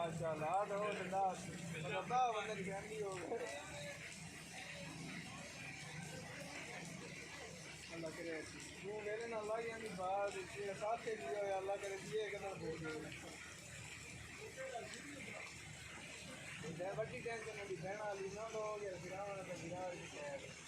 माशाल्लाह तो ठंडा बंदा बंदे की फैमिली हो गए अल्लाह करे तू मेरे ना अल्लाह यानी बात इसलिए साथ से दियो अल्लाह करे दिए कदर हो गए बड़ी टेंशन नहीं बहना ली ना लोग फिर तो फिर